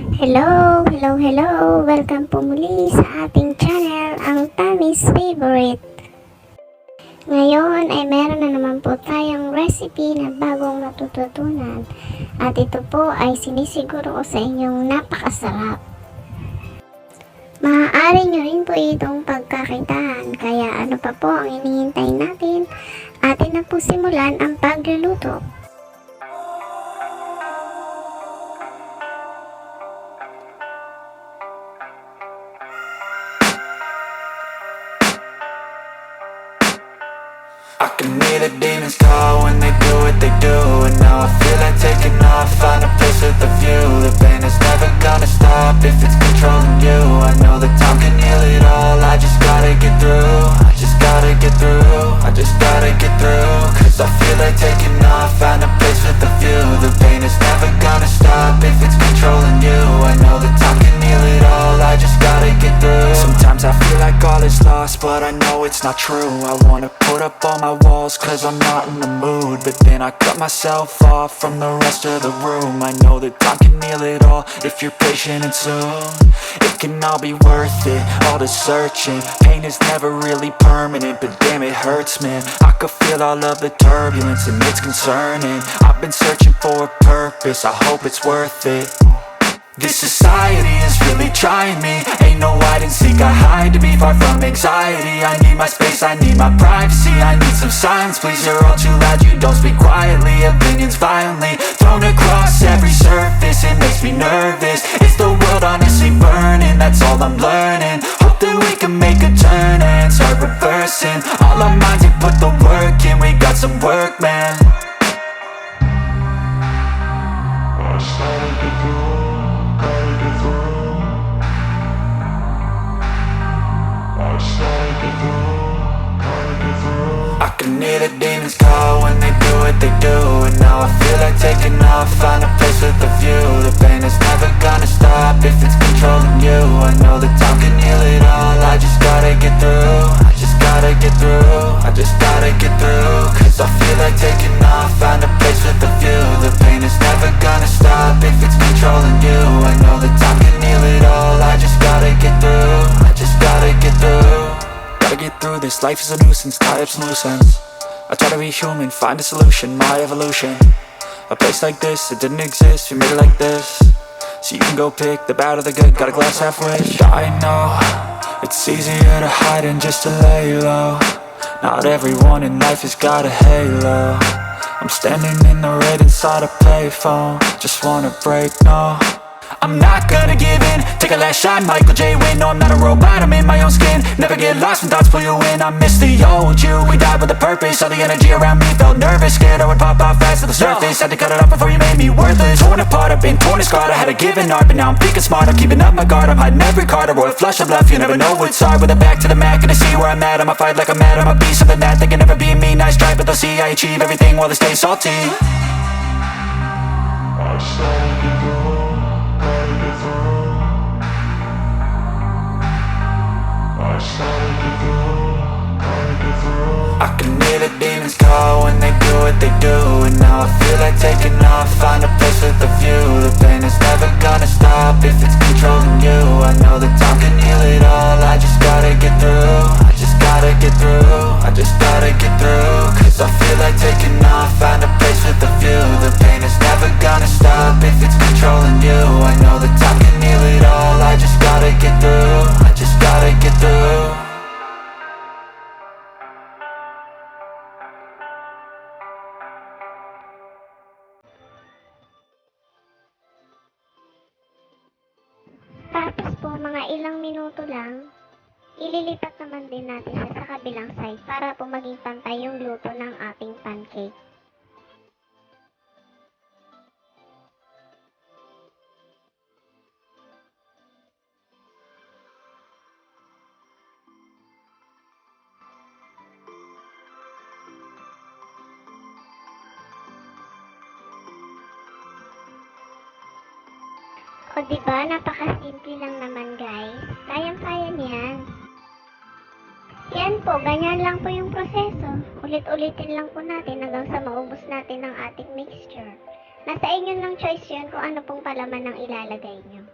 Hello! Welcome po muli sa ating channel, ang Tammy's Favorite. Ngayon ay meron na naman po tayong recipe na bagong matututunan. At ito po ay sinisiguro ko sa inyong napakasarap. Maaari nyo rin po itong pagkakitaan, kaya ano pa po ang hinihintay natin? Atin na po simulan ang pagluluto. I can hear the demons call when they do what they do. And now I feel like taking off, find a place with a view. The pain is never gonna stop if it's controlling you. I know that time can heal it all, I just gotta get through. I just gotta get through, I just gotta get through. Cause I feel like taking off, find a place with a view. The pain is never gonna stop if it's controlling you. I know that time can heal it all, I just gotta get through. Sometimes I feel like all is lost, but I know it's not true. I wanna put up all my walls cause I'm not in the mood, but then I cut myself off from the rest of the room. I know that time can heal it all if you're patient and soon it can all be worth it, all the searching. Pain is never really permanent, but damn it hurts, man. I could feel all of the turbulence and it's concerning. I've been searching for a purpose, I hope it's worth it. This society is really trying me. Ain't no hide and seek, I hide to be far from anxiety. I need my space, I need my privacy. I need some silence, please, you're all too loud. You don't speak quietly, opinions violently thrown across every surface. It makes me nervous, it's the world honestly burning. That's all I'm learning, hope that we can make a turn and start reversing. All our minds, we put the work in, we got some work, man. I can hear the demons call when they do what they do. And now I feel like taking off, find a place with a view. The pain is never gonna stop if it's controlling you. I know that time can heal it all, I just gotta get through. I just gotta get through, I just gotta get through. Cause I feel like taking off, find a place with a view. The pain is never gonna stop if it's controlling you. I know that time can heal it all, I just gotta get through. I just gotta get through. Gotta get through this, life is a nuisance, tie up some loose ends. I try to be human, find a solution, my evolution. A place like this, it didn't exist, we made it like this. So you can go pick the bad or the good, got a glass halfway. I know, it's easier to hide than just to lay low. Not everyone in life has got a halo. I'm standing in the red inside a payphone, just wanna break, no. I'm not gonna give in, take a last shot, Michael J. Win. No, I'm not a robot, I'm in my own skin. Never get lost when thoughts pull you in. I miss the old you, we died with a purpose. All the energy around me felt nervous, scared I would pop off fast to the surface. Had to cut it off before you made me worthless. Torn apart, I've been torn and scarred. I had a given art, but now I'm thinking smart. I'm keeping up my guard, I'm hiding every card. A royal flush of left, you never know what's hard. With a back to the mat, gonna see where I'm at. I'ma fight like I'm mad, I'ma be something that they can never be me. Nice try, but they'll see I achieve everything while they stay salty. I can hear the demons call when they do what they do. And now I feel like taking off, find a place with a view. The pain is never gonna stop if it's controlling you. I know that time can heal it all, I just gotta get through. I just gotta get through, I just gotta get through. Cause I feel like taking off, find a place with a view. The pain is never gonna stop if it's controlling you. I know that time can heal it all, I just gotta get through. I just gotta get through. Tapos po, mga ilang minuto lang, ililipat naman din natin siya sa kabilang side para po maging pantay yung luto ng ating pancake. O diba, napakasimple lang naman guys. Kayang-kaya niyan. Yan po, ganyan lang po yung proseso. Ulit-ulitin lang po natin hanggang sa maubos natin ang ating mixture. Nasa inyo ng choice yun kung ano pong palaman ang ilalagay nyo.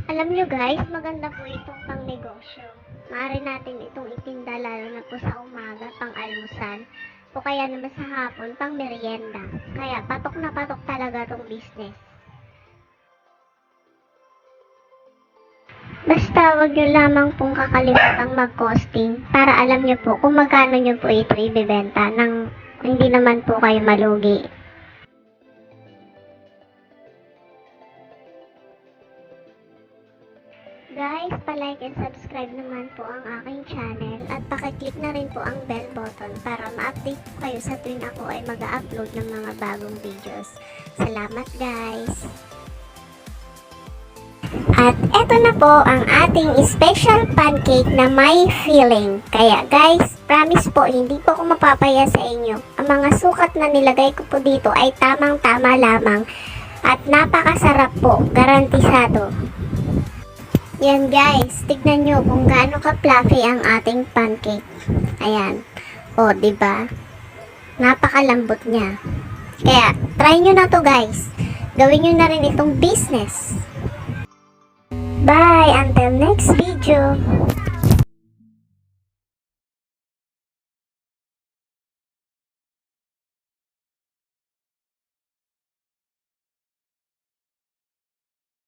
Alam nyo guys, maganda po itong pangnegosyo. Maaari natin itong itinda lalo na po sa umaga, pang almusal, o kaya naman sa hapon, pang merienda. Kaya patok na patok talaga itong business. Basta wag nyo lamang pong kakalimutang mag-costing para alam nyo po kung magkano nyo po ito ibibenta nang hindi naman po kayo malugi. Guys, palike and subscribe naman po ang aking channel at pakiclick na rin po ang bell button para ma-update po kayo sa tuwing ako ay mag-upload ng mga bagong videos. Salamat guys! At eto na po ang ating special pancake na may filling. Kaya guys, promise po hindi po ako mapapaya sa inyo. Ang mga sukat na nilagay ko po dito ay tamang-tama lamang at napakasarap po, garantisado. Yan guys, tignan nyo kung gaano ka-fluffy ang ating pancake. Ayan. O, diba? Napakalambot niya. Kaya, try nyo na to guys. Gawin nyo na rin itong business. Bye! Until next video!